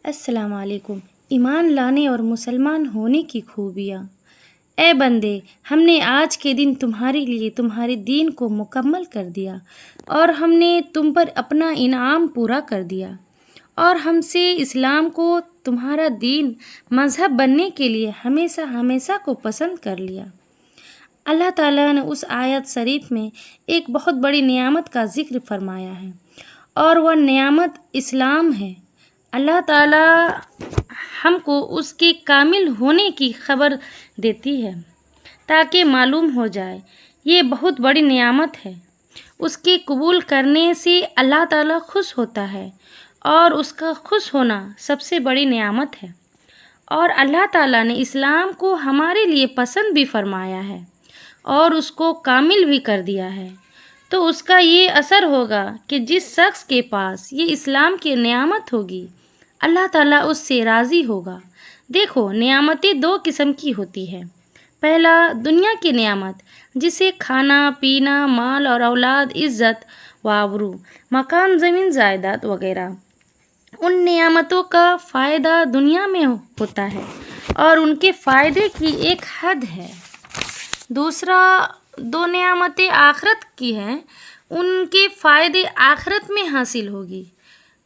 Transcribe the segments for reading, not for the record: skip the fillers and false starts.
السلام علیکم۔ ایمان لانے اور مسلمان ہونے کی خوبیاں۔ اے بندے، ہم نے آج کے دن تمہارے لیے تمہارے دین کو مکمل کر دیا اور ہم نے تم پر اپنا انعام پورا کر دیا اور ہم سے اسلام کو تمہارا دین مذہب بننے کے لیے ہمیشہ ہمیشہ کو پسند کر لیا۔ اللہ تعالیٰ نے اس آیت شریف میں ایک بہت بڑی نعمت کا ذکر فرمایا ہے اور وہ نعمت اسلام ہے۔ اللہ تعالیٰ ہم کو اس کے کامل ہونے کی خبر دیتی ہے تاکہ معلوم ہو جائے یہ بہت بڑی نعمت ہے۔ اس کے قبول کرنے سے اللہ تعالیٰ خوش ہوتا ہے اور اس کا خوش ہونا سب سے بڑی نعمت ہے، اور اللہ تعالیٰ نے اسلام کو ہمارے لیے پسند بھی فرمایا ہے اور اس کو کامل بھی کر دیا ہے، تو اس کا یہ اثر ہوگا کہ جس شخص کے پاس یہ اسلام کی نعمت ہوگی اللہ تعالیٰ اس سے راضی ہوگا۔ دیکھو، نعمتیں دو قسم کی ہوتی ہے۔ پہلا، دنیا کی نعمت جسے کھانا پینا، مال اور اولاد، عزت و آبرو، مکان، زمین، جائیداد وغیرہ، ان نعمتوں کا فائدہ دنیا میں ہوتا ہے اور ان کے فائدے کی ایک حد ہے۔ دوسرا، دو نعمتیں آخرت کی ہیں، ان کے فائدے آخرت میں حاصل ہوگی،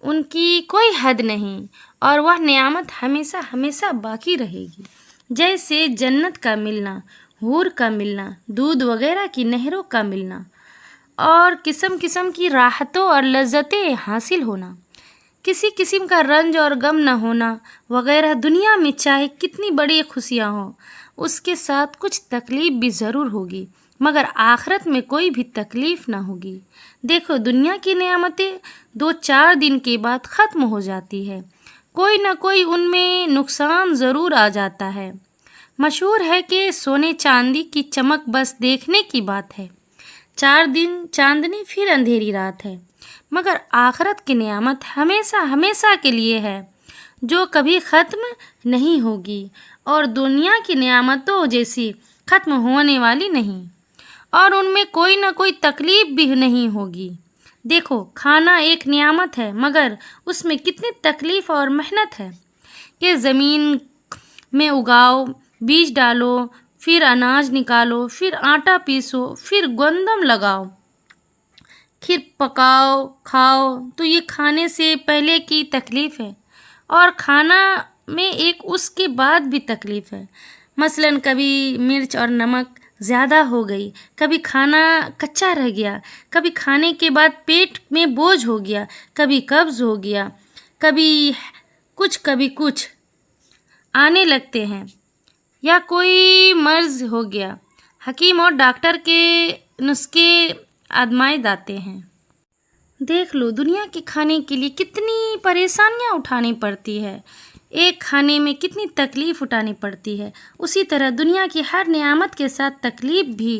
ان کی کوئی حد نہیں اور وہ نعمت ہمیشہ ہمیشہ باقی رہے گی، جیسے جنت کا ملنا، حور کا ملنا، دودھ وغیرہ کی نہروں کا ملنا اور قسم قسم کی راحتوں اور لذتیں حاصل ہونا، کسی قسم کا رنج اور غم نہ ہونا وغیرہ۔ دنیا میں چاہے کتنی بڑی خوشیاں ہوں، اس کے ساتھ کچھ تکلیف بھی ضرور ہوگی، مگر آخرت میں کوئی بھی تکلیف نہ ہوگی۔ دیکھو، دنیا کی نعمتیں 2-4 دن کے بعد ختم ہو جاتی ہے، کوئی نہ کوئی ان میں نقصان ضرور آ جاتا ہے۔ مشہور ہے کہ سونے چاندی کی چمک بس دیکھنے کی بات ہے، 4 دن چاندنی پھر اندھیری رات ہے، مگر آخرت کی نعمت ہمیشہ ہمیشہ کے لیے ہے جو کبھی ختم نہیں ہوگی اور دنیا کی نعمتوں جیسی ختم ہونے والی نہیں، اور ان میں کوئی نہ کوئی تکلیف بھی نہیں ہوگی۔ دیکھو، کھانا ایک نعمت ہے، مگر اس میں کتنی تکلیف اور محنت ہے کہ زمین میں اگاؤ، بیج ڈالو، پھر اناج نکالو، پھر آٹا پیسو، پھر گندم لگاؤ، پھر پکاؤ، کھاؤ، تو یہ کھانے سے پہلے کی تکلیف ہے، اور کھانا میں ایک اس کے بعد بھی تکلیف ہے۔ مثلاً کبھی مرچ اور نمک زیادہ ہو گئی، کبھی کھانا کچا رہ گیا، کبھی کھانے کے بعد پیٹ میں بوجھ ہو گیا، کبھی قبض ہو گیا، کبھی کچھ آنے لگتے ہیں، یا کوئی مرض ہو گیا، حکیم اور ڈاکٹر کے نسخے آزمائے جاتے ہیں۔ دیکھ لو، دنیا کے کھانے کے لیے کتنی پریشانیاں اٹھانی پڑتی ہے، ایک کھانے میں کتنی تکلیف اٹھانی پڑتی ہے، اسی طرح دنیا کی ہر نعمت کے ساتھ تکلیف بھی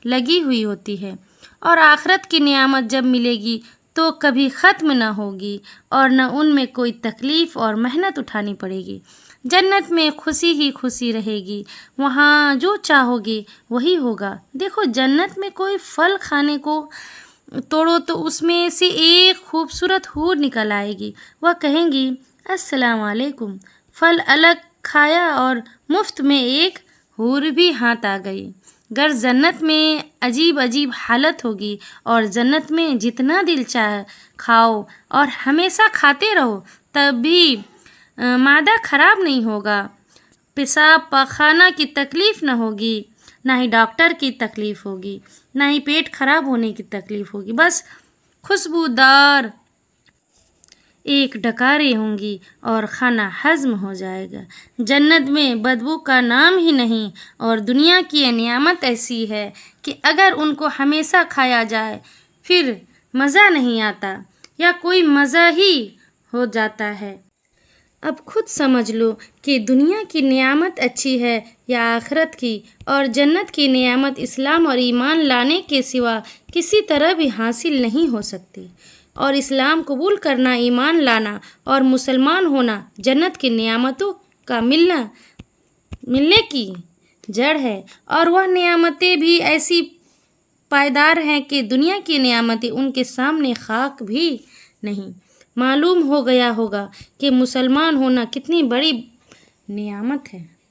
لگی ہوئی ہوتی ہے، اور آخرت کی نعمت جب ملے گی تو کبھی ختم نہ ہوگی اور نہ ان میں کوئی تکلیف اور محنت اٹھانی پڑے گی۔ جنت میں خوشی ہی خوشی رہے گی، وہاں جو چاہو گے وہی ہوگا۔ دیکھو، جنت میں کوئی پھل کھانے کو توڑو تو اس میں سے ایک خوبصورت حور نکل آئے گی، وہ کہیں گی السلام علیکم، پھل الگ کھایا اور مفت میں ایک حور بھی ہاتھ آ گئی۔ گر جنت میں عجیب عجیب حالت ہوگی، اور جنت میں جتنا دل چاہے کھاؤ اور ہمیشہ کھاتے رہو، تب بھی معدہ خراب نہیں ہوگا، پیشاب پاخانہ کی تکلیف نہ ہوگی، نہ ہی ڈاکٹر کی تکلیف ہوگی، نہ ہی پیٹ خراب ہونے کی تکلیف ہوگی، بس خوشبودار ایک ڈکاریں ہوں گی اور کھانا ہضم ہو جائے گا۔ جنت میں بدبو کا نام ہی نہیں، اور دنیا کی یہ نعمت ایسی ہے کہ اگر ان کو ہمیشہ کھایا جائے پھر مزہ نہیں آتا، یا کوئی مزہ ہی ہو جاتا ہے۔ اب خود سمجھ لو کہ دنیا کی نعمت اچھی ہے یا آخرت کی، اور جنت کی نعمت اسلام اور ایمان لانے کے سوا کسی طرح بھی حاصل نہیں ہو سکتی، اور اسلام قبول کرنا، ایمان لانا اور مسلمان ہونا جنت کی نعمتوں کا ملنے کی جڑ ہے، اور وہ نعمتیں بھی ایسی پائیدار ہیں کہ دنیا کی نعمتیں ان کے سامنے خاک بھی نہیں۔ معلوم ہو گیا ہوگا کہ مسلمان ہونا کتنی بڑی نعمت ہے۔